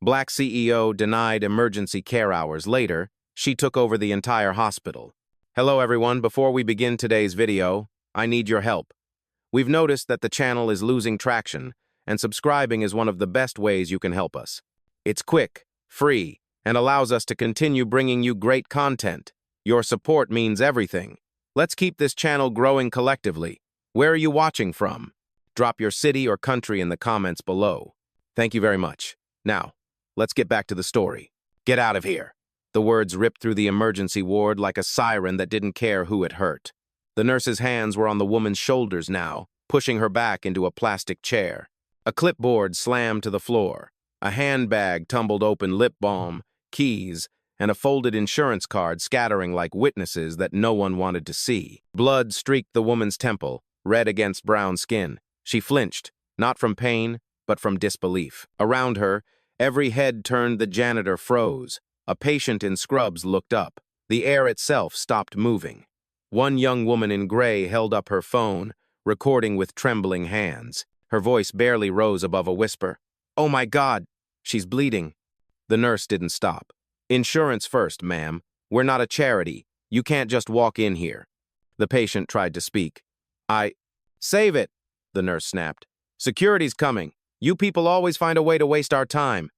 Black CEO denied emergency care hours. Later, she took over the entire hospital. Hello everyone, before we begin today's video, I need your help. We've noticed that the channel is losing traction, and subscribing is one of the best ways you can help us. It's quick, free, and allows us to continue bringing you great content. Your support means everything. Let's keep this channel growing collectively. Where are you watching from? Drop your city or country in the comments below. Thank you very much. Now, let's get back to the story. Get out of here. The words ripped through the emergency ward like a siren that didn't care who it hurt. The nurse's hands were on the woman's shoulders now, pushing her back into a plastic chair. A clipboard slammed to the floor. A handbag tumbled open, lip balm, keys, and a folded insurance card scattering like witnesses that no one wanted to see. Blood streaked the woman's temple, red against brown skin. She flinched, not from pain, but from disbelief. Around her, every head turned. The janitor froze. A patient in scrubs looked up. The air itself stopped moving. One young woman in gray held up her phone, recording with trembling hands. Her voice barely rose above a whisper. "Oh my God, she's bleeding." The nurse didn't stop. "Insurance first, ma'am. We're not a charity. You can't just walk in here." The patient tried to speak. Save it," the nurse snapped. "Security's coming. You people always find a way to waste our time."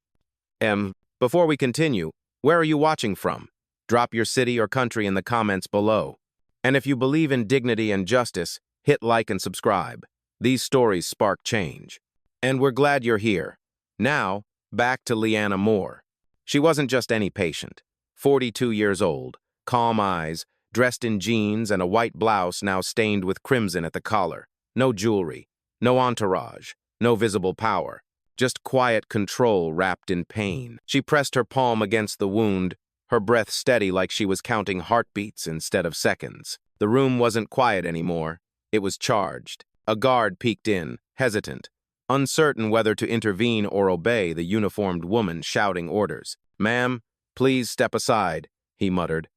Before we continue, where are you watching from? Drop your city or country in the comments below. And if you believe in dignity and justice, hit like and subscribe. These stories spark change. And we're glad you're here. Now, back to Leanna Moore. She wasn't just any patient. 42 years old, calm eyes, dressed in jeans and a white blouse now stained with crimson at the collar. No jewelry, no entourage, no visible power. Just quiet control wrapped in pain. She pressed her palm against the wound, her breath steady like she was counting heartbeats instead of seconds. The room wasn't quiet anymore. It was charged. A guard peeked in, hesitant, uncertain whether to intervene or obey the uniformed woman shouting orders. "Ma'am, please step aside," he muttered.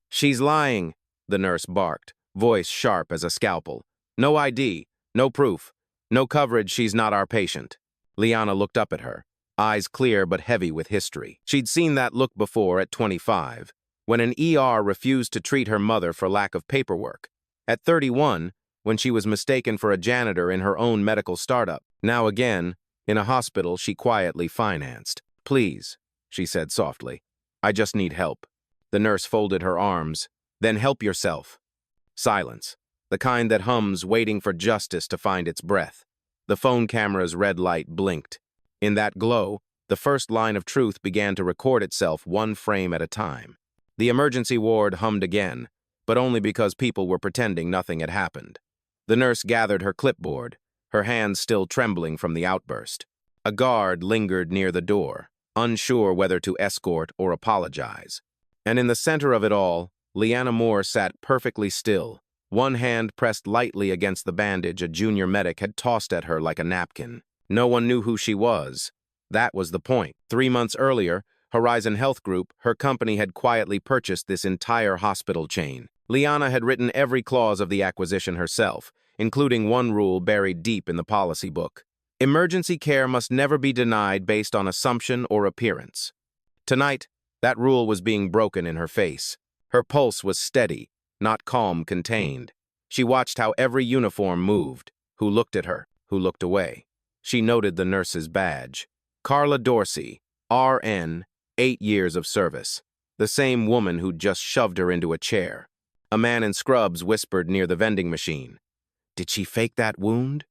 "She's lying," the nurse barked, voice sharp as a scalpel. "No ID, no proof, no coverage. She's not our patient." Liana looked up at her, eyes clear but heavy with history. She'd seen that look before at 25, when an ER refused to treat her mother for lack of paperwork. At 31, when she was mistaken for a janitor in her own medical startup. Now again, in a hospital she quietly financed. "Please," she said softly. "I just need help." The nurse folded her arms. "Then help yourself." Silence, the kind that hums, waiting for justice to find its breath. The phone camera's red light blinked. In that glow, the first line of truth began to record itself one frame at a time. The emergency ward hummed again, but only because people were pretending nothing had happened. The nurse gathered her clipboard, her hands still trembling from the outburst. A guard lingered near the door, unsure whether to escort or apologize. And in the center of it all, Leanna Moore sat perfectly still, one hand pressed lightly against the bandage a junior medic had tossed at her like a napkin. No one knew who she was. That was the point. 3 months earlier, Horizon Health Group, her company, had quietly purchased this entire hospital chain. Liana had written every clause of the acquisition herself, including one rule buried deep in the policy book. Emergency care must never be denied based on assumption or appearance. Tonight, that rule was being broken in her face. Her pulse was steady, not calm, contained. She watched how every uniform moved, who looked at her, who looked away. She noted the nurse's badge. Carla Dorsey, RN, 8 years of service. The same woman who'd just shoved her into a chair. A man in scrubs whispered near the vending machine. "Did she fake that wound?"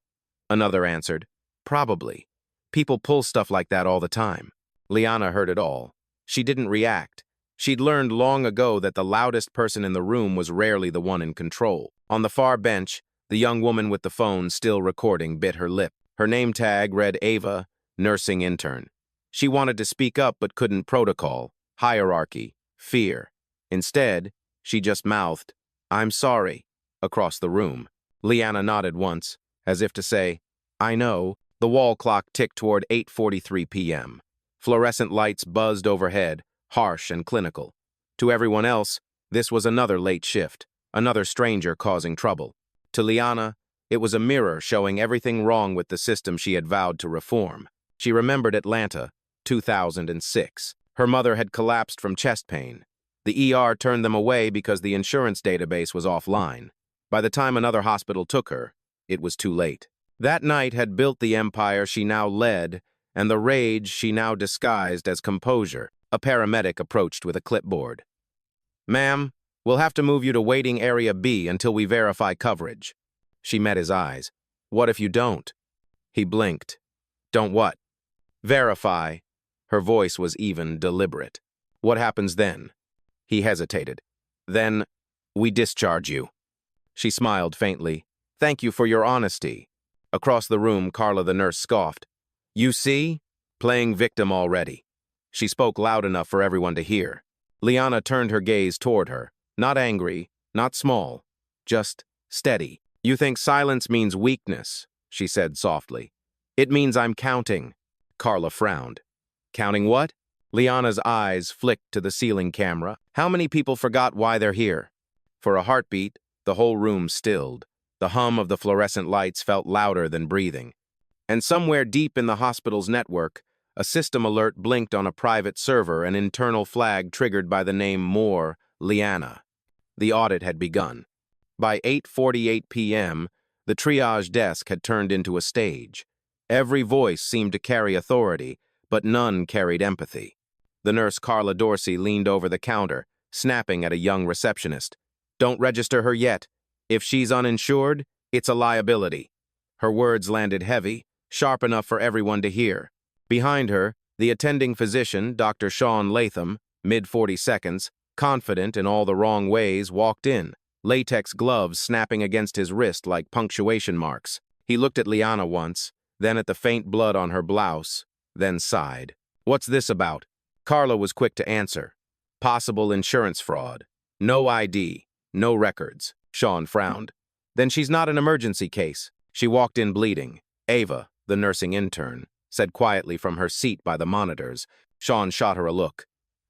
Another answered, "Probably. People pull stuff like that all the time." Liana heard it all. She didn't react. She'd learned long ago that the loudest person in the room was rarely the one in control. On the far bench, the young woman with the phone still recording bit her lip. Her name tag read Ava, nursing intern. She wanted to speak up but couldn't. Protocol, hierarchy, fear. Instead, she just mouthed, "I'm sorry," across the room. Liana nodded once, as if to say, "I know." The wall clock ticked toward 8:43 p.m. Fluorescent lights buzzed overhead, harsh and clinical. To everyone else, this was another late shift, another stranger causing trouble. To Liana, it was a mirror showing everything wrong with the system she had vowed to reform. She remembered Atlanta, 2006. Her mother had collapsed from chest pain. The ER turned them away because the insurance database was offline. By the time another hospital took her, it was too late. That night had built the empire she now led, and the rage she now disguised as composure. A paramedic approached with a clipboard. "Ma'am, we'll have to move you to waiting area B until we verify coverage." She met his eyes. "What if you don't?" He blinked. "Don't what?" "Verify." Her voice was even deliberate. "What happens then?" He hesitated. "Then, we discharge you." She smiled faintly. "Thank you for your honesty." Across the room, Carla the nurse scoffed. "You see? Playing victim already." She spoke loud enough for everyone to hear. Liana turned her gaze toward her. Not angry, not small, just steady. "You think silence means weakness," she said softly. "It means I'm counting." Carla frowned. "Counting what?" Liana's eyes flicked to the ceiling camera. "How many people forgot why they're here?" For a heartbeat, the whole room stilled. The hum of the fluorescent lights felt louder than breathing. And somewhere deep in the hospital's network, a system alert blinked on a private server, an internal flag triggered by the name Moore, Liana. The audit had begun. By 8:48 p.m., the triage desk had turned into a stage. Every voice seemed to carry authority, but none carried empathy. The nurse Carla Dorsey leaned over the counter, snapping at a young receptionist. "Don't register her yet. If she's uninsured, it's a liability." Her words landed heavy, sharp enough for everyone to hear. Behind her, the attending physician, Dr. Sean Latham, mid-42nds, confident in all the wrong ways, walked in, latex gloves snapping against his wrist like punctuation marks. He looked at Liana once, then at the faint blood on her blouse, then sighed. "What's this about?" Carla was quick to answer. "Possible insurance fraud. No ID, no records." Sean frowned. "Then she's not an emergency case." She walked in bleeding. Ava, the nursing intern, said quietly from her seat by the monitors. Sean shot her a look.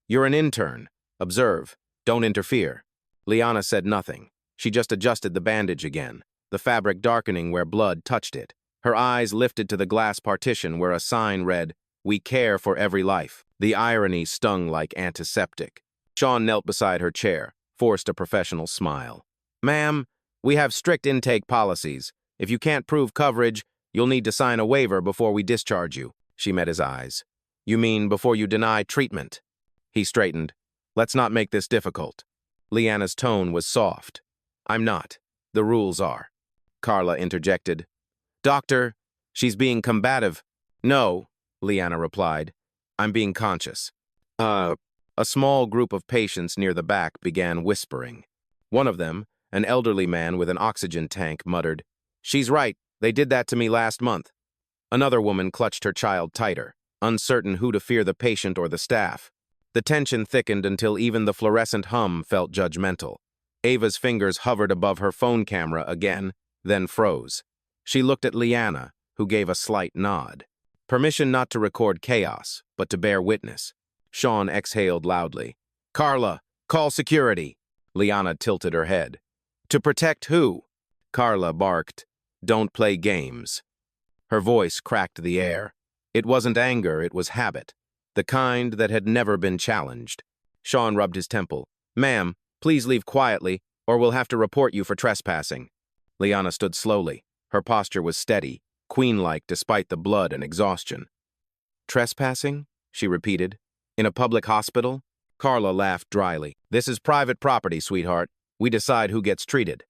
"You're an intern. Observe. Don't interfere." Liana said nothing. She just adjusted the bandage again, the fabric darkening where blood touched it. Her eyes lifted to the glass partition where a sign read, "We care for every life." The irony stung like antiseptic. Sean knelt beside her chair, forced a professional smile. "Ma'am, we have strict intake policies. If you can't prove coverage, you'll need to sign a waiver before we discharge you." She met his eyes. "You mean before you deny treatment?" He straightened. "Let's not make this difficult." Liana's tone was soft. "I'm not. The rules are." Carla interjected. "Doctor, she's being combative." "No," Liana replied. "I'm being conscious." A small group of patients near the back began whispering. One of them, an elderly man with an oxygen tank, muttered, "She's right. They did that to me last month." Another woman clutched her child tighter, uncertain who to fear, the patient or the staff. The tension thickened until even the fluorescent hum felt judgmental. Ava's fingers hovered above her phone camera again, then froze. She looked at Liana, who gave a slight nod. Permission not to record chaos, but to bear witness. Sean exhaled loudly. "Carla, call security." Liana tilted her head. "To protect who?" Carla barked, "Don't play games." Her voice cracked the air. It wasn't anger, it was habit, the kind that had never been challenged. Sean rubbed his temple. "Ma'am, please leave quietly, or we'll have to report you for trespassing." Liana stood slowly. Her posture was steady, queen-like despite the blood and exhaustion. "Trespassing?" she repeated. "In a public hospital?" Carla laughed dryly. "This is private property, sweetheart. We decide who gets treated."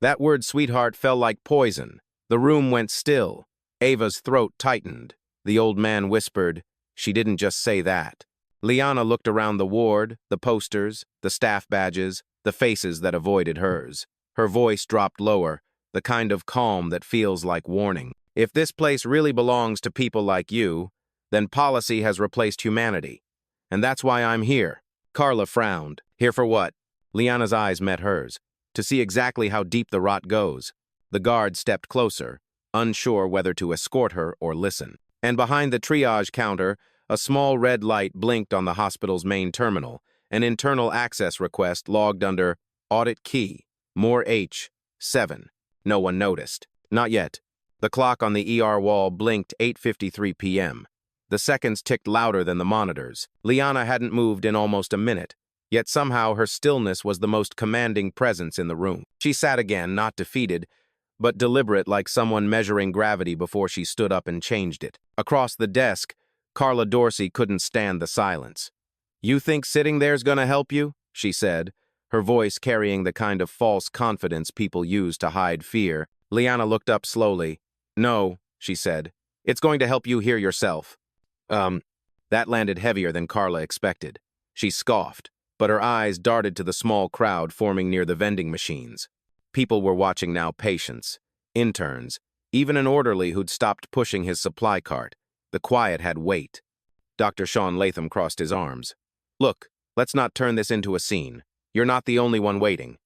That word sweetheart fell like poison. The room went still. Ava's throat tightened. The old man whispered, "She didn't just say that." Liana looked around the ward, the posters, the staff badges, the faces that avoided hers. Her voice dropped lower, the kind of calm that feels like warning. "If this place really belongs to people like you, then policy has replaced humanity. And that's why I'm here." Carla frowned. "Here for what?" Liana's eyes met hers. "To see exactly how deep the rot goes." The guard stepped closer, unsure whether to escort her or listen. And behind the triage counter, a small red light blinked on the hospital's main terminal, an internal access request logged under Audit Key, Moore H. 7. No one noticed. Not yet. The clock on the ER wall blinked 8:53 p.m. The seconds ticked louder than the monitors. Liana hadn't moved in almost a minute, yet somehow her stillness was the most commanding presence in the room. She sat again, not defeated, but deliberate, like someone measuring gravity before she stood up and changed it. Across the desk, Carla Dorsey couldn't stand the silence. "You think sitting there's gonna help you?" she said, her voice carrying the kind of false confidence people use to hide fear. Liana looked up slowly. "No," she said. "It's going to help you hear yourself." That landed heavier than Carla expected. She scoffed, but her eyes darted to the small crowd forming near the vending machines. People were watching now, patients, interns, even an orderly who'd stopped pushing his supply cart. The quiet had weight. Dr. Sean Latham crossed his arms. "Look, let's not turn this into a scene. You're not the only one waiting."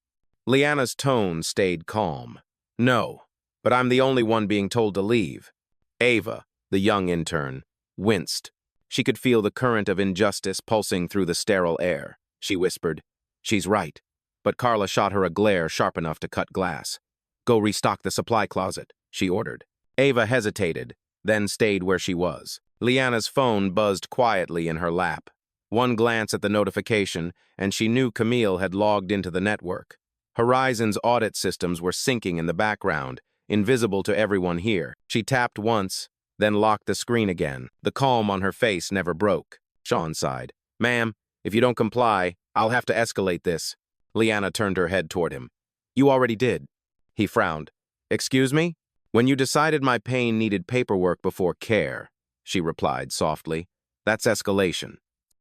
Liana's tone stayed calm. "No, but I'm the only one being told to leave." Ava, the young intern, winced. She could feel the current of injustice pulsing through the sterile air. She whispered, "She's right." But Carla shot her a glare sharp enough to cut glass. "Go restock the supply closet," she ordered. Ava hesitated, then stayed where she was. Liana's phone buzzed quietly in her lap. One glance at the notification, and she knew Camille had logged into the network. Horizon's audit systems were syncing in the background, invisible to everyone here. She tapped once, then locked the screen again. The calm on her face never broke. Sean sighed. "Ma'am, if you don't comply, I'll have to escalate this." Liana turned her head toward him. "You already did." He frowned. "Excuse me? When you decided my pain needed paperwork before care," she replied softly. "That's escalation."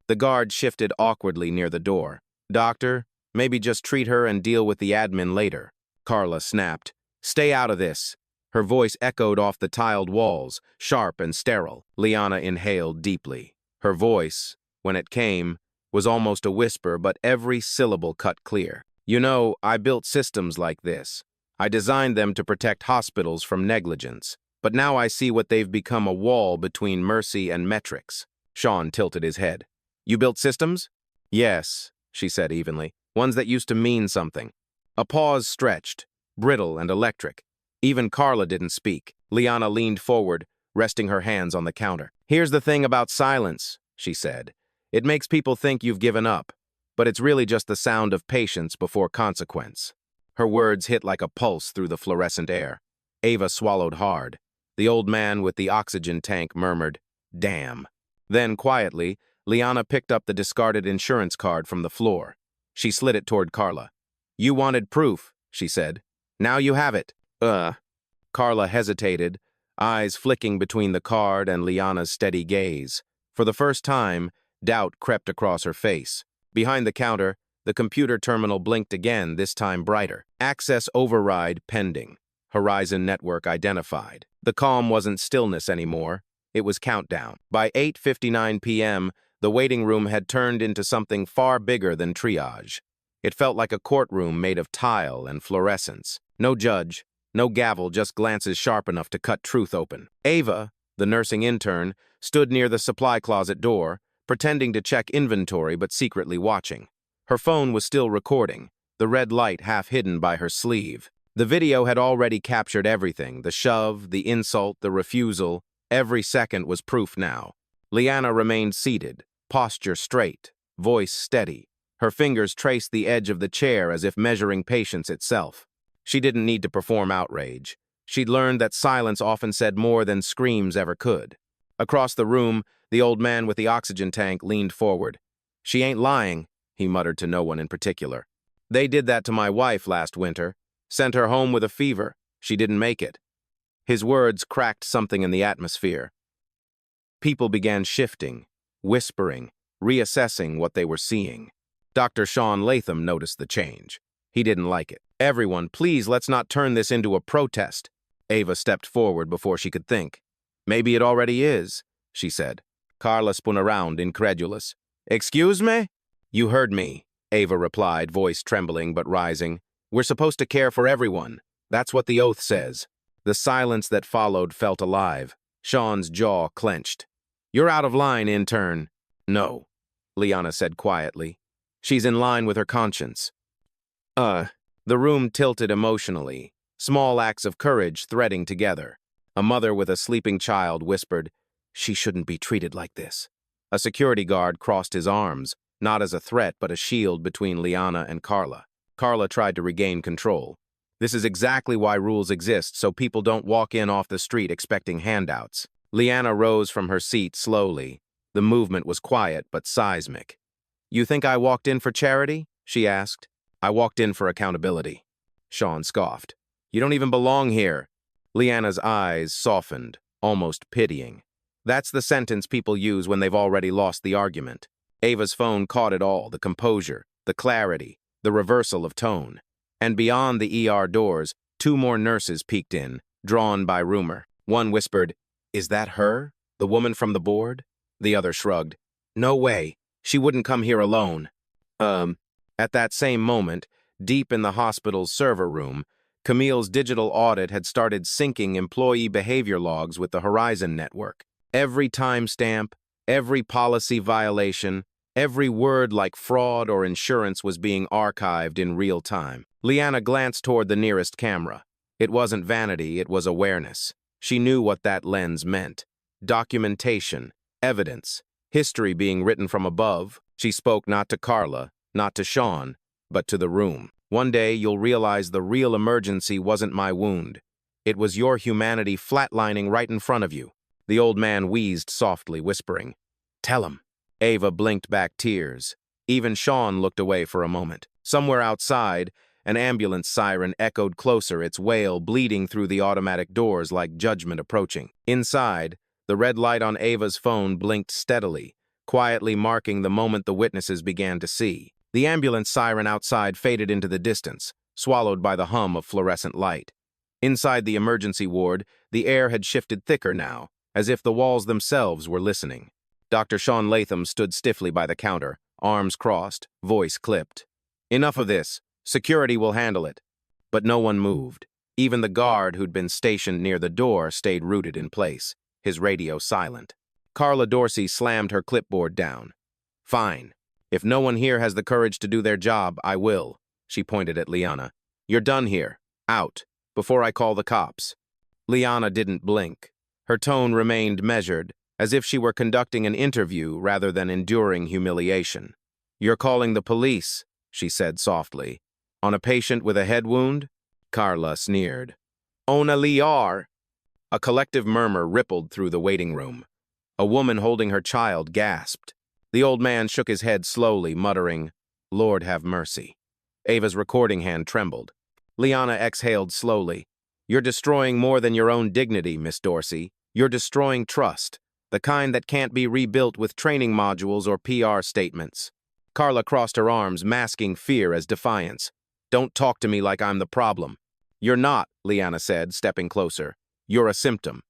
The guard shifted awkwardly near the door. "Doctor, maybe just treat her and deal with the admin later." Carla snapped. "Stay out of this." Her voice echoed off the tiled walls, sharp and sterile. Liana inhaled deeply. Her voice, when it came, was almost a whisper, but every syllable cut clear. "You know, I built systems like this. I designed them to protect hospitals from negligence. But now I see what they've become, a wall between mercy and metrics." Sean tilted his head. "You built systems?" "Yes," she said evenly. "Ones that used to mean something." A pause stretched, brittle and electric. Even Carla didn't speak. Liana leaned forward, resting her hands on the counter. "Here's the thing about silence," she said. "It makes people think you've given up, but it's really just the sound of patience before consequence." Her words hit like a pulse through the fluorescent air. Ava swallowed hard. The old man with the oxygen tank murmured, "Damn." Then, quietly, Liana picked up the discarded insurance card from the floor. She slid it toward Carla. "You wanted proof," she said. "Now you have it." Carla hesitated, eyes flicking between the card and Liana's steady gaze. For the first time, doubt crept across her face. Behind the counter, the computer terminal blinked again, this time brighter. "Access override pending. Horizon network identified." The calm wasn't stillness anymore. It was countdown. By 8:59 p.m., the waiting room had turned into something far bigger than triage. It felt like a courtroom made of tile and fluorescence. No judge, no gavel, just glances sharp enough to cut truth open. Ava, the nursing intern, stood near the supply closet door, pretending to check inventory but secretly watching. Her phone was still recording, the red light half hidden by her sleeve. The video had already captured everything, the shove, the insult, the refusal. Every second was proof now. Liana remained seated, posture straight, voice steady. Her fingers traced the edge of the chair as if measuring patience itself. She didn't need to perform outrage. She'd learned that silence often said more than screams ever could. Across the room, the old man with the oxygen tank leaned forward. "She ain't lying," he muttered to no one in particular. "They did that to my wife last winter. Sent her home with a fever. She didn't make it." His words cracked something in the atmosphere. People began shifting, whispering, reassessing what they were seeing. Dr. Sean Latham noticed the change. He didn't like it. "Everyone, please, let's not turn this into a protest." Ava stepped forward before she could think. "Maybe it already is," she said. Carla spun around, incredulous. "Excuse me?" "You heard me," Ava replied, voice trembling but rising. "We're supposed to care for everyone. That's what the oath says." The silence that followed felt alive. Sean's jaw clenched. "You're out of line, intern." "No," Liana said quietly. "She's in line with her conscience." The room tilted emotionally, small acts of courage threading together. A mother with a sleeping child whispered, She shouldn't be treated like this. A security guard crossed his arms, not as a threat but a shield between Liana and Carla. Carla tried to regain control. This is exactly why rules exist, so people don't walk in off the street expecting handouts. Liana rose from her seat slowly. The movement was quiet but seismic. "You think I walked in for charity?" she asked. "I walked in for accountability." Sean scoffed. "You don't even belong here." Liana's eyes softened, almost pitying. That's the sentence people use when they've already lost the argument. Ava's phone caught it all, the composure, the clarity, the reversal of tone. And beyond the ER doors, 2 more nurses peeked in, drawn by rumor. One whispered, "Is that her? The woman from the board?" The other shrugged. "No way. She wouldn't come here alone." At that same moment, deep in the hospital's server room, Camille's digital audit had started syncing employee behavior logs with the Horizon network. Every timestamp, every policy violation, every word like fraud or insurance was being archived in real time. Liana glanced toward the nearest camera. It wasn't vanity, it was awareness. She knew what that lens meant. Documentation, evidence, history being written from above. She spoke not to Carla, not to Sean, but to the room. "One day you'll realize the real emergency wasn't my wound. It was your humanity flatlining right in front of you." The old man wheezed softly, whispering, "Tell him." Ava blinked back tears. Even Sean looked away for a moment. Somewhere outside, an ambulance siren echoed closer, its wail bleeding through the automatic doors like judgment approaching. Inside, the red light on Ava's phone blinked steadily, quietly marking the moment the witnesses began to see. The ambulance siren outside faded into the distance, swallowed by the hum of fluorescent light. Inside the emergency ward, the air had shifted thicker now, as if the walls themselves were listening. Dr. Sean Latham stood stiffly by the counter, arms crossed, voice clipped. "Enough of this. Security will handle it." But no one moved. Even the guard who'd been stationed near the door stayed rooted in place, his radio silent. Carla Dorsey slammed her clipboard down. "Fine. If no one here has the courage to do their job, I will." She pointed at Liana. "You're done here. Out. Before I call the cops." Liana didn't blink. Her tone remained measured, as if she were conducting an interview rather than enduring humiliation. "You're calling the police," she said softly. "On a patient with a head wound?" Carla sneered. "Ona liar." A collective murmur rippled through the waiting room. A woman holding her child gasped. The old man shook his head slowly, muttering, "Lord have mercy." Ava's recording hand trembled. Liana exhaled slowly. "You're destroying more than your own dignity, Miss Dorsey. You're destroying trust, the kind that can't be rebuilt with training modules or PR statements." Carla crossed her arms, masking fear as defiance. "Don't talk to me like I'm the problem." "You're not," Liana said, stepping closer. "You're a symptom."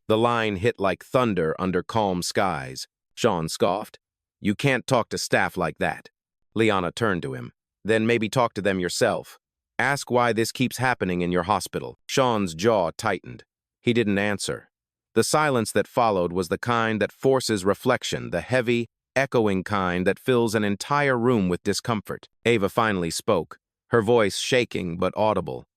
The line hit like thunder under calm skies. Sean scoffed. "You can't talk to staff like that." Liana turned to him. "Then maybe talk to them yourself. Ask why this keeps happening in your hospital." Sean's jaw tightened. He didn't answer. The silence that followed was the kind that forces reflection, the heavy, echoing kind that fills an entire room with discomfort. Ava finally spoke, her voice shaking but audible.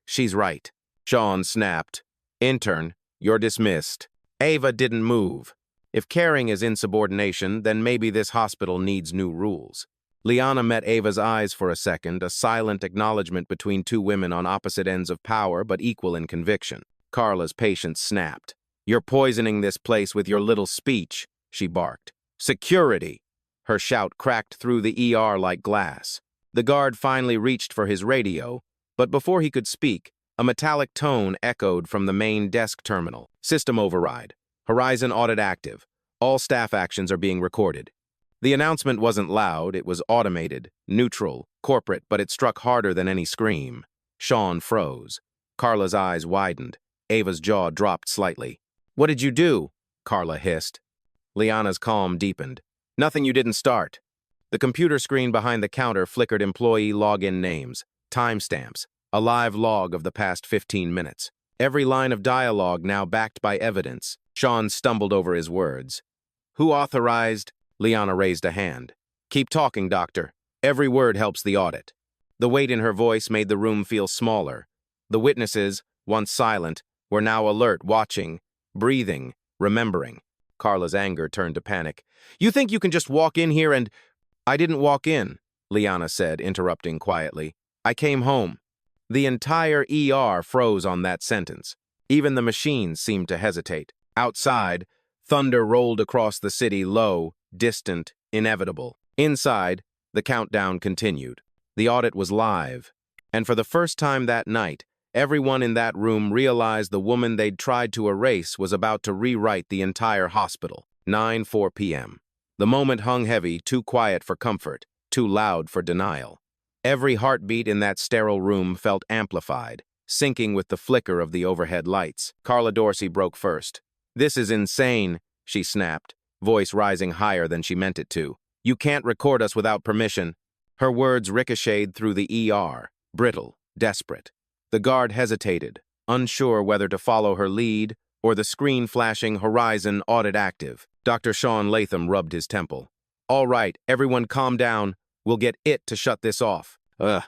"She's right." Sean snapped. "Intern, you're dismissed." Ava didn't move. If caring is insubordination, then maybe this hospital needs new rules. Liana met Ava's eyes for a second, a silent acknowledgement between 2 women on opposite ends of power but equal in conviction. Carla's patience snapped. "You're poisoning this place with your little speech," she barked. "Security!" Her shout cracked through the ER like glass. The guard finally reached for his radio, but before he could speak, a metallic tone echoed from the main desk terminal. "System override. Horizon audit active. All staff actions are being recorded." The announcement wasn't loud, it was automated, neutral, corporate, but it struck harder than any scream. Sean froze. Carla's eyes widened. Ava's jaw dropped slightly. "What did you do?" Carla hissed. Liana's calm deepened. "Nothing you didn't start." The computer screen behind the counter flickered employee login names, timestamps, a live log of the past 15 minutes. Every line of dialogue now backed by evidence. Sean stumbled over his words. "Who authorized?" Liana raised a hand. "Keep talking, doctor. Every word helps the audit." The weight in her voice made the room feel smaller. The witnesses, once silent, were now alert, watching, breathing, remembering. Carla's anger turned to panic. You think you can just walk in here and— I didn't walk in, Liana said, interrupting quietly. I came home. The entire ER froze on that sentence. Even the machines seemed to hesitate. Outside, thunder rolled across the city, low, distant, inevitable. Inside, the countdown continued. The audit was live. And for the first time that night, everyone in that room realized the woman they'd tried to erase was about to rewrite the entire hospital. 9:04 p.m. The moment hung heavy, too quiet for comfort, too loud for denial. Every heartbeat in that sterile room felt amplified, syncing with the flicker of the overhead lights. Carla Dorsey broke first. This is insane, she snapped, voice rising higher than she meant it to. You can't record us without permission. Her words ricocheted through the ER, brittle, desperate. The guard hesitated, unsure whether to follow her lead or the screen flashing Horizon audit active. Dr. Sean Latham rubbed his temple. All right, everyone calm down. We'll get it to shut this off. Ugh.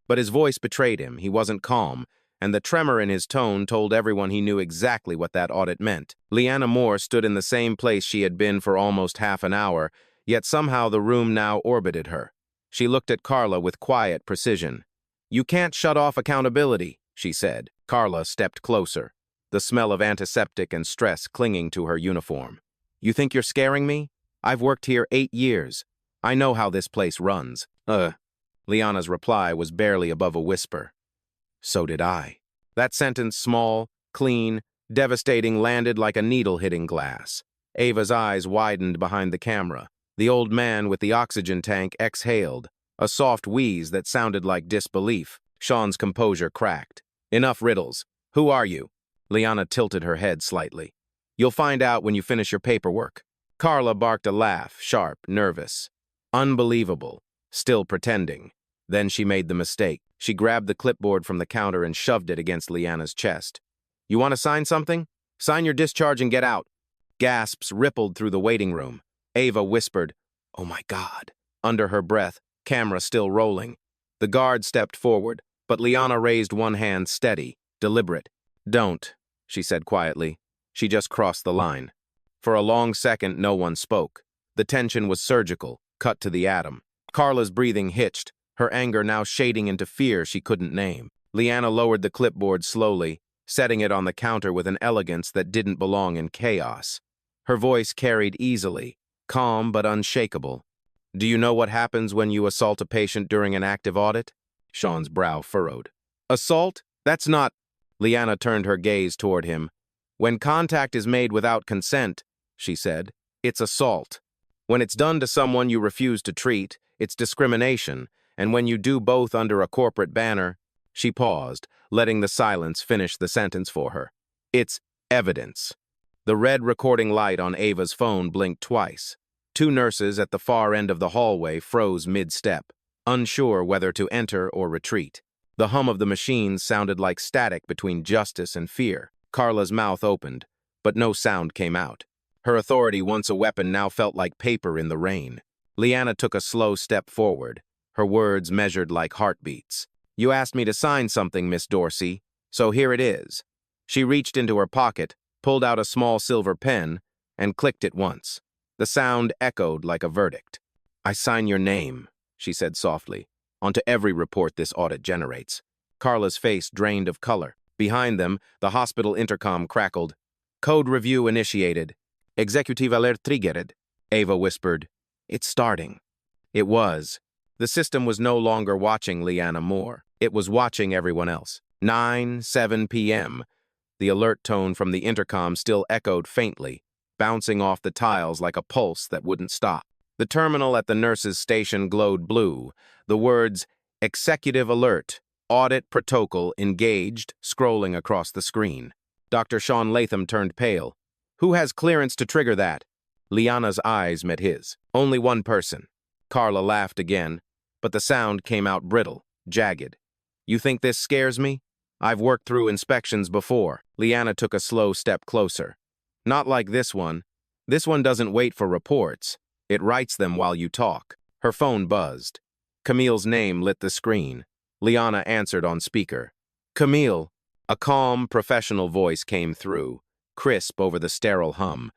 But his voice betrayed him. He wasn't calm, and the tremor in his tone told everyone he knew exactly what that audit meant. Liana Moore stood in the same place she had been for almost half an hour, yet somehow the room now orbited her. She looked at Carla with quiet precision. You can't shut off accountability, she said. Carla stepped closer, the smell of antiseptic and stress clinging to her uniform. You think you're scaring me? I've worked here 8 years. I know how this place runs. Liana's reply was barely above a whisper. So did I. That sentence, small, clean, devastating, landed like a needle hitting glass. Ava's eyes widened behind the camera. The old man with the oxygen tank exhaled, a soft wheeze that sounded like disbelief. Sean's composure cracked. Enough riddles. Who are you? Liana tilted her head slightly. You'll find out when you finish your paperwork. Carla barked a laugh, sharp, nervous. Unbelievable. Still pretending. Then she made the mistake. She grabbed the clipboard from the counter and shoved it against Liana's chest. You want to sign something? Sign your discharge and get out. Gasps rippled through the waiting room. Ava whispered, Oh my God, under her breath, camera still rolling. The guard stepped forward, but Liana raised one hand steady, deliberate. Don't, she said quietly. She just crossed the line. For a long second, no one spoke. The tension was surgical, cut to the atom. Carla's breathing hitched, her anger now shading into fear she couldn't name. Liana lowered the clipboard slowly, setting it on the counter with an elegance that didn't belong in chaos. Her voice carried easily, calm but unshakable. Do you know what happens when you assault a patient during an active audit? Sean's brow furrowed. Assault? That's not— Liana turned her gaze toward him. When contact is made without consent, she said, it's assault. When it's done to someone you refuse to treat, it's discrimination, and when you do both under a corporate banner— She paused, letting the silence finish the sentence for her. It's evidence. The red recording light on Ava's phone blinked twice. 2 nurses at the far end of the hallway froze mid-step, unsure whether to enter or retreat. The hum of the machines sounded like static between justice and fear. Carla's mouth opened, but no sound came out. Her authority, once a weapon, now felt like paper in the rain. Liana took a slow step forward, her words measured like heartbeats. You asked me to sign something, Miss Dorsey, so here it is. She reached into her pocket, pulled out a small silver pen, and clicked it once. The sound echoed like a verdict. I sign your name, she said softly, onto every report this audit generates. Carla's face drained of color. Behind them, the hospital intercom crackled. Code review initiated. Executive alert triggered. Ava whispered. It's starting. It was. The system was no longer watching Liana Moore. It was watching everyone else. 9:07 p.m. The alert tone from the intercom still echoed faintly, bouncing off the tiles like a pulse that wouldn't stop. The terminal at the nurse's station glowed blue. The words, Executive Alert, Audit Protocol Engaged, scrolling across the screen. Dr. Sean Latham turned pale. Who has clearance to trigger that? Liana's eyes met his. Only one person. Carla laughed again, but the sound came out brittle, jagged. You think this scares me? I've worked through inspections before. Liana took a slow step closer. Not like this one. This one doesn't wait for reports. It writes them while you talk. Her phone buzzed. Camille's name lit the screen. Liana answered on speaker. Camille. A calm, professional voice came through, crisp over the sterile hum.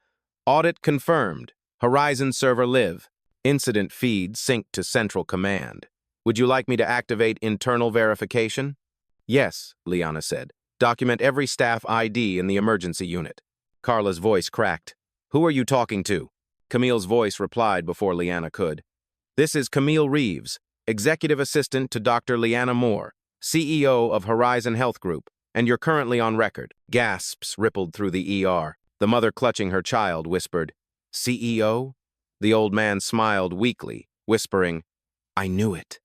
Audit confirmed. Horizon server live. Incident feed synced to central command. Would you like me to activate internal verification? Yes, Liana said. Document every staff ID in the emergency unit. Carla's voice cracked. Who are you talking to? Camille's voice replied before Liana could. This is Camille Reeves, Executive Assistant to Dr. Liana Moore, CEO of Horizon Health Group, and you're currently on record. Gasps rippled through the ER. The mother clutching her child whispered, CEO? The old man smiled weakly, whispering, I knew it.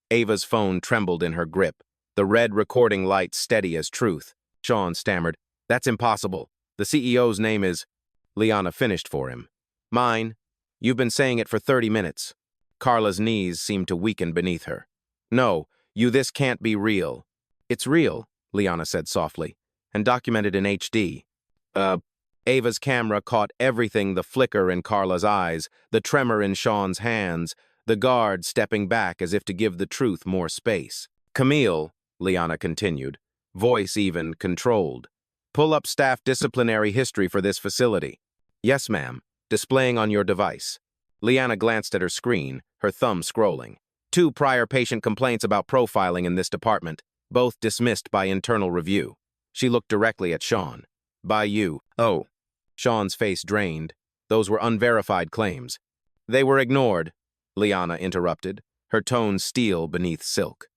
Ava's phone trembled in her grip, the red recording light steady as truth. Sean stammered, That's impossible. The CEO's name is... Liana finished for him. Mine. You've been saying it for 30 minutes. Carla's knees seemed to weaken beneath her. No, this can't be real. It's real, Liana said softly, and documented in HD. Ava's camera caught everything, the flicker in Carla's eyes, the tremor in Sean's hands, the guard stepping back as if to give the truth more space. Camille, Liana continued, voice even controlled. Pull up staff disciplinary history for this facility. Yes, ma'am. Displaying on your device. Liana glanced at her screen, her thumb scrolling. 2 prior patient complaints about profiling in this department, both dismissed by internal review. She looked directly at Sean. By you. Oh. Sean's face drained. Those were unverified claims. They were ignored, Liana interrupted, her tone steel beneath silk.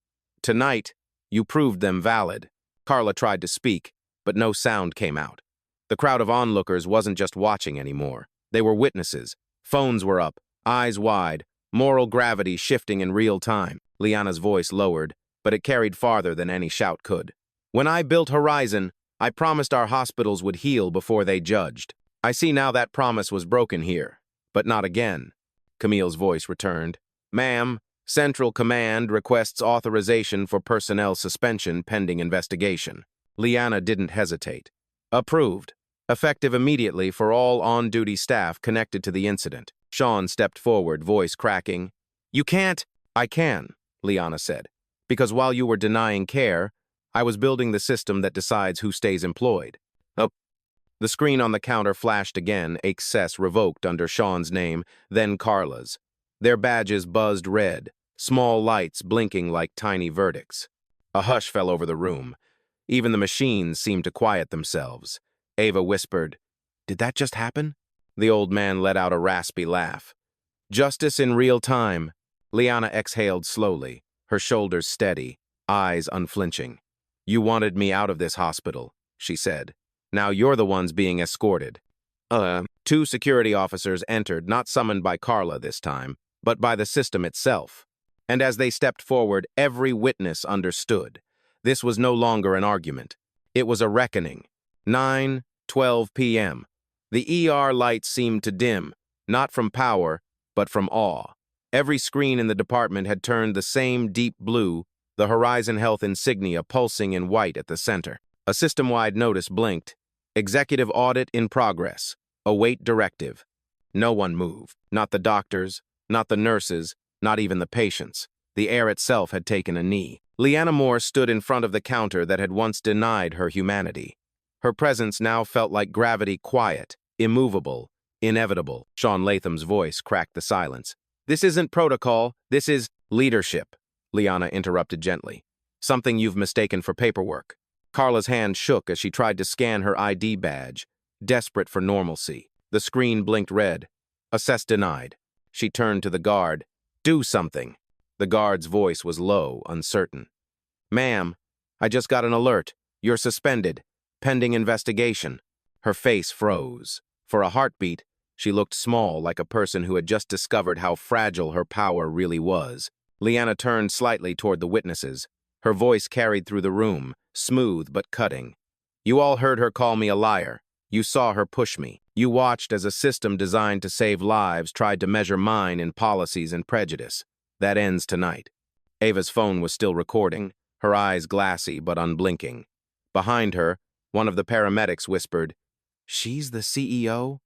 Tonight, you proved them valid. Carla tried to speak, but no sound came out. The crowd of onlookers wasn't just watching anymore. They were witnesses. Phones were up, eyes wide, moral gravity shifting in real time. Liana's voice lowered, but it carried farther than any shout could. When I built Horizon, I promised our hospitals would heal before they judged. I see now that promise was broken here, but not again. Camille's voice returned. Ma'am, Central Command requests authorization for personnel suspension pending investigation. Liana didn't hesitate. Approved. Effective immediately for all on-duty staff connected to the incident. Sean stepped forward, voice cracking. You can't. I can, Liana said. Because while you were denying care, I was building the system that decides who stays employed. Oh. The screen on the counter flashed again, access revoked under Sean's name, then Carla's. Their badges buzzed red, small lights blinking like tiny verdicts. A hush fell over the room. Even the machines seemed to quiet themselves. Ava whispered, Did that just happen? The old man let out a raspy laugh. Justice in real time. Liana exhaled slowly, her shoulders steady, eyes unflinching. You wanted me out of this hospital, she said. Now you're the ones being escorted. 2 security officers entered, not summoned by Carla this time, but by the system itself. And as they stepped forward, every witness understood. This was no longer an argument. It was a reckoning. 9:12 p.m. The ER lights seemed to dim, not from power, but from awe. Every screen in the department had turned the same deep blue, the Horizon Health insignia pulsing in white at the center. A system-wide notice blinked. Executive audit in progress. Await directive. No one moved. Not the doctors, not the nurses, not even the patients. The air itself had taken a knee. Liana Moore stood in front of the counter that had once denied her humanity. Her presence now felt like gravity, quiet, immovable, inevitable. Sean Latham's voice cracked the silence. This isn't protocol, this is leadership, Liana interrupted gently. Something you've mistaken for paperwork. Carla's hand shook as she tried to scan her ID badge, desperate for normalcy. The screen blinked red. Access denied. She turned to the guard. Do something. The guard's voice was low, uncertain. Ma'am, I just got an alert. You're suspended. Pending investigation. Her face froze. For a heartbeat, she looked small, like a person who had just discovered how fragile her power really was. Liana turned slightly toward the witnesses. Her voice carried through the room, smooth but cutting. You all heard her call me a liar. You saw her push me. You watched as a system designed to save lives tried to measure mine in policies and prejudice. That ends tonight. Ava's phone was still recording, her eyes glassy but unblinking. Behind her, one of the paramedics whispered, She's the CEO?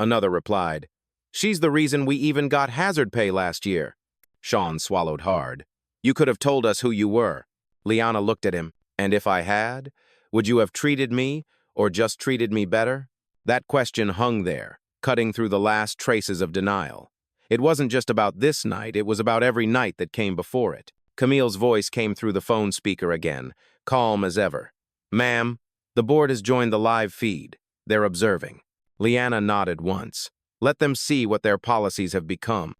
Another replied, She's the reason we even got hazard pay last year. Sean swallowed hard. You could have told us who you were. Liana looked at him. And if I had, would you have treated me or just treated me better? That question hung there, cutting through the last traces of denial. It wasn't just about this night, it was about every night that came before it. Camille's voice came through the phone speaker again, calm as ever. "Ma'am, the board has joined the live feed. They're observing." Leanna nodded once. "Let them see what their policies have become."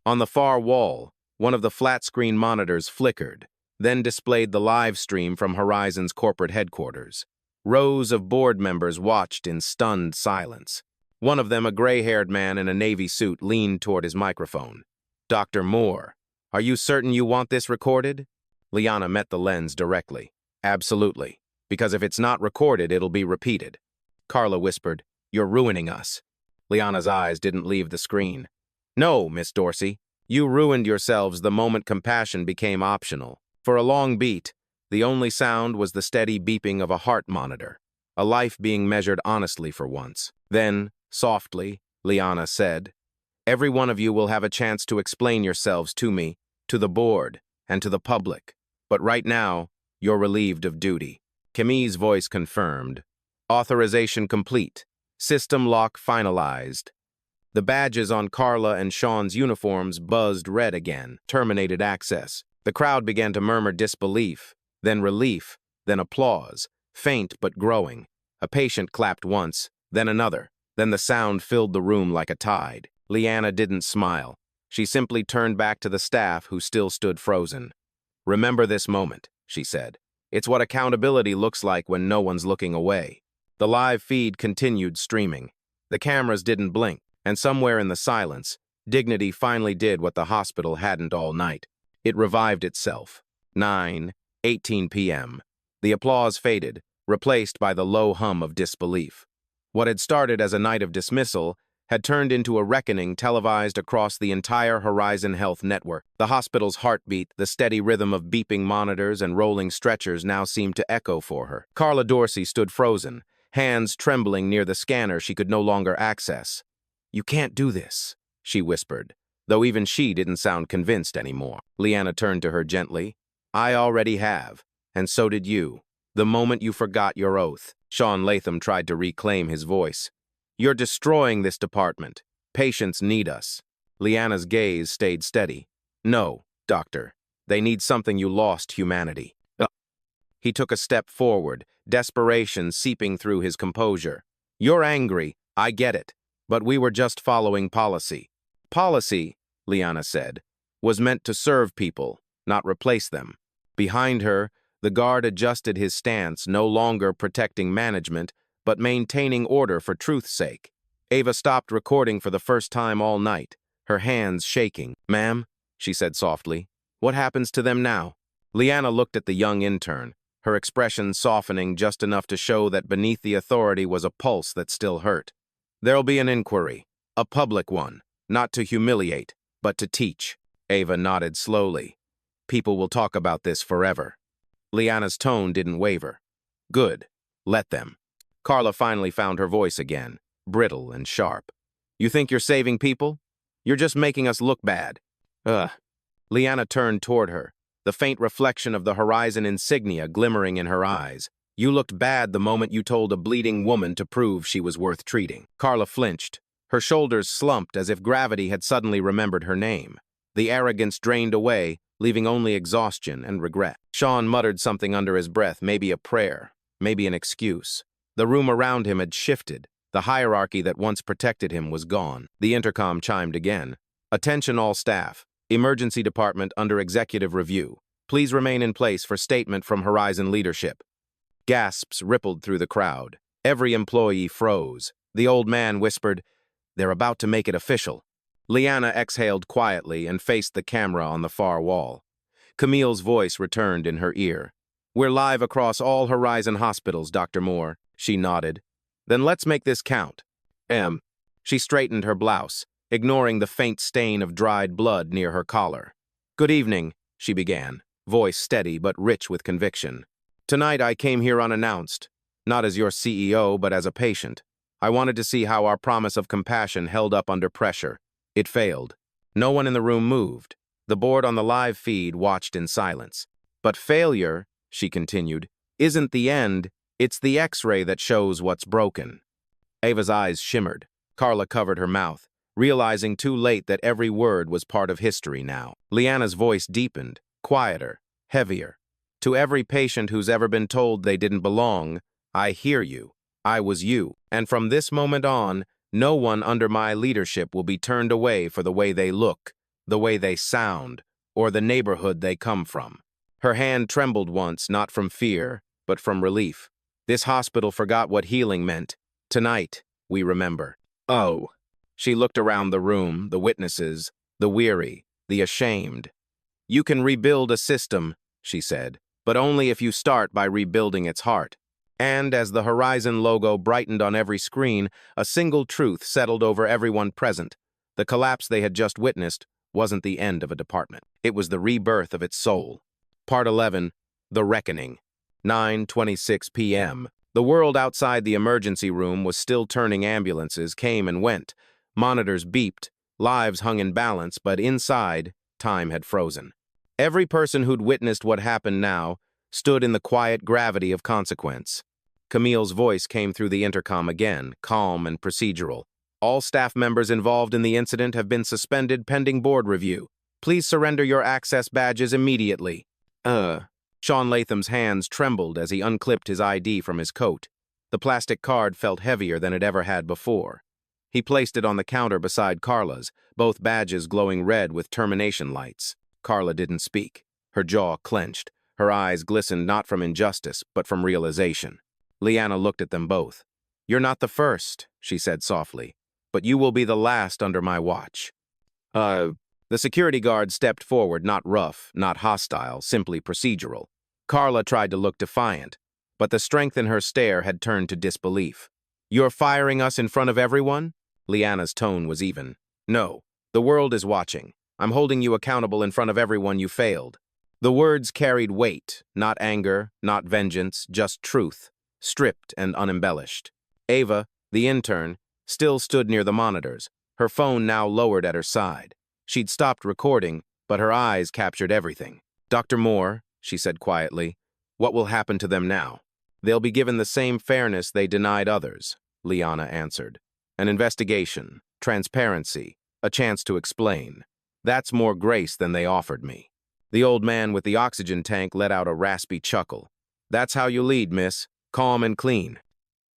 On the far wall, one of the flat-screen monitors flickered, then displayed the live stream from Horizon's corporate headquarters. Rows of board members watched in stunned silence. One of them, a gray-haired man in a navy suit, leaned toward his microphone. "Dr. Moore, are you certain you want this recorded?" Liana met the lens directly. "Absolutely. Because if it's not recorded, it'll be repeated." Carla whispered, "You're ruining us." Liana's eyes didn't leave the screen. "No, Miss Dorsey. You ruined yourselves the moment compassion became optional." For a long beat, the only sound was the steady beeping of a heart monitor, a life being measured honestly for once. Then, softly, Liana said, "Every one of you will have a chance to explain yourselves to me, to the board, and to the public. But right now, you're relieved of duty." Camille's voice confirmed. "Authorization complete. System lock finalized." The badges on Carla and Sean's uniforms buzzed red again, terminated access. The crowd began to murmur disbelief, then relief, then applause, faint but growing. A patient clapped once, then another. Then the sound filled the room like a tide. Liana didn't smile. She simply turned back to the staff who still stood frozen. "Remember this moment," she said. "It's what accountability looks like when no one's looking away." The live feed continued streaming. The cameras didn't blink, and somewhere in the silence, dignity finally did what the hospital hadn't all night. It revived itself. 9:18 p.m. The applause faded, replaced by the low hum of disbelief. What had started as a night of dismissal had turned into a reckoning televised across the entire Horizon Health network. The hospital's heartbeat, the steady rhythm of beeping monitors and rolling stretchers now seemed to echo for her. Carla Dorsey stood frozen, hands trembling near the scanner she could no longer access. "You can't do this," she whispered, though even she didn't sound convinced anymore. Liana turned to her gently. "I already have, and so did you, the moment you forgot your oath." Sean Latham tried to reclaim his voice. "You're destroying this department. Patients need us." Liana's gaze stayed steady. "No, doctor. They need something you lost, humanity." He took a step forward, desperation seeping through his composure. "You're angry, I get it, but we were just following policy." "Policy," Liana said, "was meant to serve people, not replace them." Behind her, the guard adjusted his stance, no longer protecting management, but maintaining order for truth's sake. Ava stopped recording for the first time all night, her hands shaking. "Ma'am," she said softly, "what happens to them now?" Liana looked at the young intern, her expression softening just enough to show that beneath the authority was a pulse that still hurt. "There'll be an inquiry, a public one, not to humiliate, but to teach." Ava nodded slowly. "People will talk about this forever." Liana's tone didn't waver. "Good. Let them." Carla finally found her voice again, brittle and sharp. "You think you're saving people? You're just making us look bad." Liana turned toward her, the faint reflection of the Horizon insignia glimmering in her eyes. "You looked bad the moment you told a bleeding woman to prove she was worth treating." Carla flinched. Her shoulders slumped as if gravity had suddenly remembered her name. The arrogance drained away, leaving only exhaustion and regret. Sean muttered something under his breath, maybe a prayer, maybe an excuse. The room around him had shifted. The hierarchy that once protected him was gone. The intercom chimed again. "Attention all staff. Emergency department under executive review. Please remain in place for statement from Horizon leadership." Gasps rippled through the crowd. Every employee froze. The old man whispered, "They're about to make it official." Liana exhaled quietly and faced the camera on the far wall. Camille's voice returned in her ear. "We're live across all Horizon hospitals, Dr. Moore." She nodded. "Then let's make this count." She straightened her blouse, ignoring the faint stain of dried blood near her collar. "Good evening," she began, voice steady but rich with conviction. "Tonight I came here unannounced, not as your CEO but as a patient. I wanted to see how our promise of compassion held up under pressure. It failed." No one in the room moved. The board on the live feed watched in silence. "But failure," she continued, "isn't the end, it's the X-ray that shows what's broken." Ava's eyes shimmered. Carla covered her mouth, realizing too late that every word was part of history now. Liana's voice deepened, quieter, heavier. To every patient who's ever been told they didn't belong, I hear you. I was you. And from this moment on, no one under my leadership will be turned away for the way they look, the way they sound, or the neighborhood they come from. Her hand trembled once, not from fear, but from relief. This hospital forgot what healing meant. Tonight, we remember. Oh. She looked around the room, the witnesses, the weary, the ashamed. You can rebuild a system, she said, but only if you start by rebuilding its heart. And as the Horizon logo brightened on every screen, a single truth settled over everyone present. The collapse they had just witnessed wasn't the end of a department. It was the rebirth of its soul. Part 11, The Reckoning. 9:26 p.m. The world outside the emergency room was still turning. Ambulances came and went. Monitors beeped. Lives hung in balance, but inside, time had frozen. Every person who'd witnessed what happened now stood in the quiet gravity of consequence. Camille's voice came through the intercom again, calm and procedural. All staff members involved in the incident have been suspended pending board review. Please surrender your access badges immediately. Sean Latham's hands trembled as he unclipped his ID from his coat. The plastic card felt heavier than it ever had before. He placed it on the counter beside Carla's, both badges glowing red with termination lights. Carla didn't speak. Her jaw clenched. Her eyes glistened not from injustice, but from realization. Liana looked at them both. You're not the first, she said softly, but you will be the last under my watch. The security guard stepped forward, not rough, not hostile, simply procedural. Carla tried to look defiant, but the strength in her stare had turned to disbelief. You're firing us in front of everyone? Liana's tone was even. No, the world is watching. I'm holding you accountable in front of everyone you failed. The words carried weight, not anger, not vengeance, just truth, stripped and unembellished. Ava, the intern, still stood near the monitors, her phone now lowered at her side. She'd stopped recording, but her eyes captured everything. Dr. Moore, she said quietly, what will happen to them now? They'll be given the same fairness they denied others, Liana answered. An investigation, transparency, a chance to explain. That's more grace than they offered me. The old man with the oxygen tank let out a raspy chuckle. That's how you lead, miss. Calm and clean.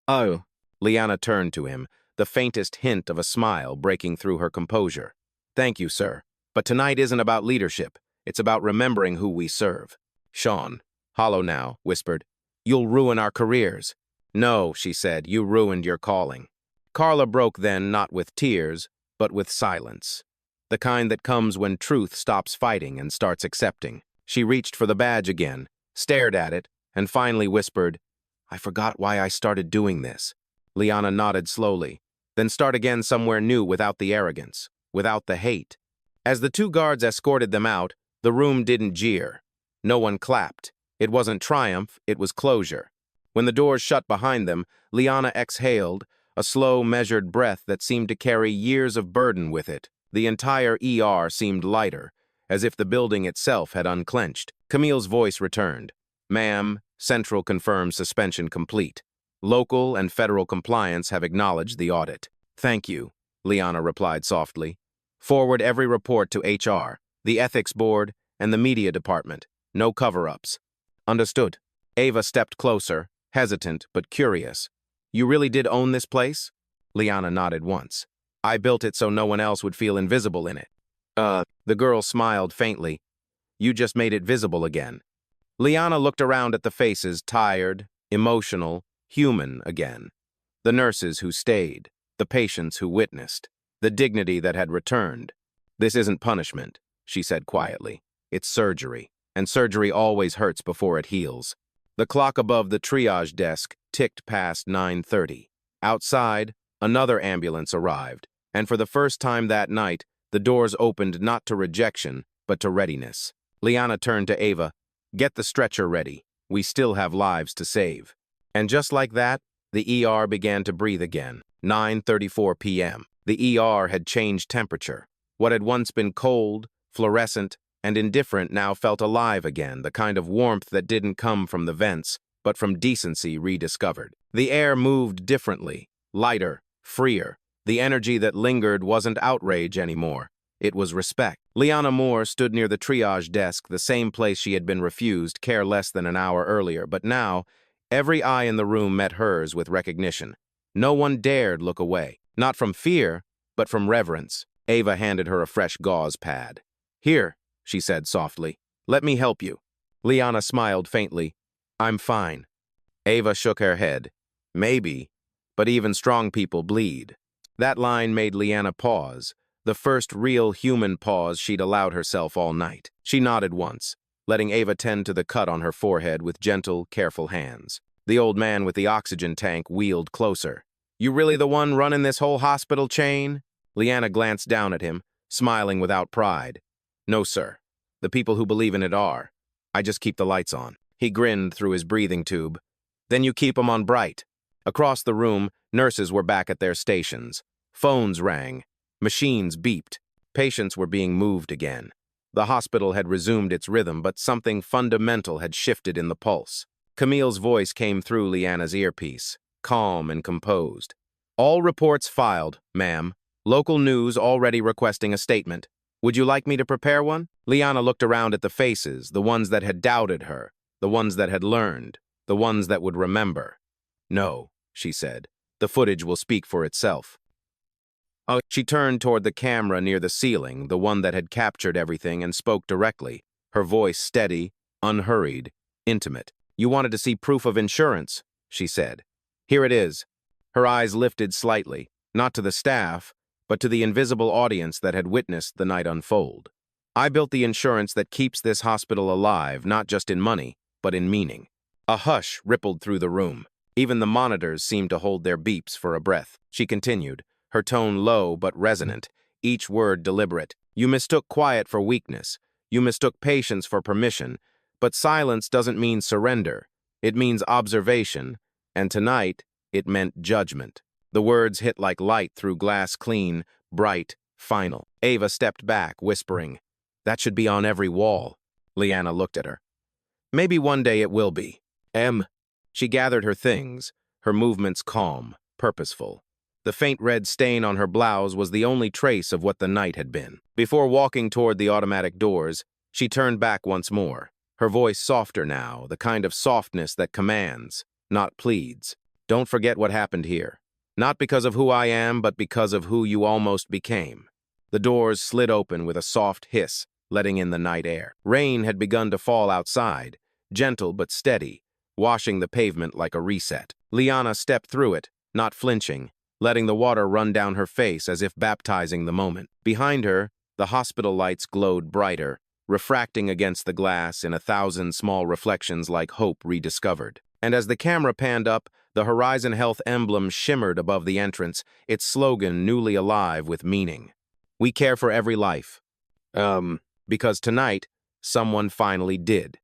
Oh. Liana turned to him, the faintest hint of a smile breaking through her composure. Thank you, sir. But tonight isn't about leadership. It's about remembering who we serve. Sean, hollow now, whispered. You'll ruin our careers. No, she said, you ruined your calling. Carla broke then, not with tears, but with silence. The kind that comes when truth stops fighting and starts accepting. She reached for the badge again, stared at it, and finally whispered, I forgot why I started doing this. Liana nodded slowly. Then start again somewhere new without the arrogance, without the hate. As the two guards escorted them out, the room didn't jeer. No one clapped. It wasn't triumph, it was closure. When the doors shut behind them, Liana exhaled, a slow, measured breath that seemed to carry years of burden with it. The entire ER seemed lighter, as if the building itself had unclenched. Camille's voice returned. Ma'am, Central confirms suspension complete. Local and federal compliance have acknowledged the audit. Thank you, Liana replied softly. Forward every report to HR, the ethics board, and the media department. No cover-ups. Understood. Ava stepped closer, hesitant but curious. You really did own this place? Liana nodded once. I built it so no one else would feel invisible in it. The girl smiled faintly. You just made it visible again. Liana looked around at the faces, tired, emotional, human again. The nurses who stayed, the patients who witnessed, the dignity that had returned. This isn't punishment, she said quietly. It's surgery, and surgery always hurts before it heals. The clock above the triage desk ticked past 9:30. Outside, another ambulance arrived, and for the first time that night, the doors opened not to rejection, but to readiness. Liana turned to Ava. Get the stretcher ready. We still have lives to save. And just like that, the ER began to breathe again. 9:34 p.m. The ER had changed temperature. What had once been cold, fluorescent, and indifferent now felt alive again, the kind of warmth that didn't come from the vents, but from decency rediscovered. The air moved differently, lighter, freer. The energy that lingered wasn't outrage anymore. It was respect. Liana Moore stood near the triage desk, the same place she had been refused care less than an hour earlier, but now, every eye in the room met hers with recognition. No one dared look away, not from fear, but from reverence. Ava handed her a fresh gauze pad. "Here," she said softly. "Let me help you." Liana smiled faintly. "I'm fine." Ava shook her head. "Maybe, but even strong people bleed." That line made Liana pause, the first real human pause she'd allowed herself all night. She nodded once, letting Ava tend to the cut on her forehead with gentle, careful hands. The old man with the oxygen tank wheeled closer. "You really the one running this whole hospital chain?" Liana glanced down at him, smiling without pride. "No, sir. The people who believe in it are. I just keep the lights on." He grinned through his breathing tube. "Then you keep 'em on bright." Across the room, nurses were back at their stations. Phones rang. Machines beeped. Patients were being moved again. The hospital had resumed its rhythm, but something fundamental had shifted in the pulse. Camille's voice came through Liana's earpiece, calm and composed. "All reports filed, ma'am. Local news already requesting a statement. Would you like me to prepare one?" Liana looked around at the faces, the ones that had doubted her, the ones that had learned, the ones that would remember. "No," she said. "The footage will speak for itself." She turned toward the camera near the ceiling, the one that had captured everything, and spoke directly, her voice steady, unhurried, intimate. "You wanted to see proof of insurance," she said. "Here it is." Her eyes lifted slightly, not to the staff, but to the invisible audience that had witnessed the night unfold. "I built the insurance that keeps this hospital alive, not just in money, but in meaning." A hush rippled through the room. Even the monitors seemed to hold their beeps for a breath. She continued, her tone low but resonant, each word deliberate. "You mistook quiet for weakness. You mistook patience for permission. But silence doesn't mean surrender. It means observation. And tonight, it meant judgment." The words hit like light through glass, clean, bright, final. Ava stepped back, whispering, "That should be on every wall." Liana looked at her. "Maybe one day it will be." She gathered her things, her movements calm, purposeful. The faint red stain on her blouse was the only trace of what the night had been. Before walking toward the automatic doors, she turned back once more, her voice softer now, the kind of softness that commands, not pleads. "Don't forget what happened here. Not because of who I am, but because of who you almost became." The doors slid open with a soft hiss, letting in the night air. Rain had begun to fall outside, gentle but steady, washing the pavement like a reset. Liana stepped through it, not flinching, letting the water run down her face as if baptizing the moment. Behind her, the hospital lights glowed brighter, refracting against the glass in 1,000 small reflections like hope rediscovered. And as the camera panned up, the Horizon Health emblem shimmered above the entrance, its slogan newly alive with meaning. "We care for every life." Because tonight, someone finally did.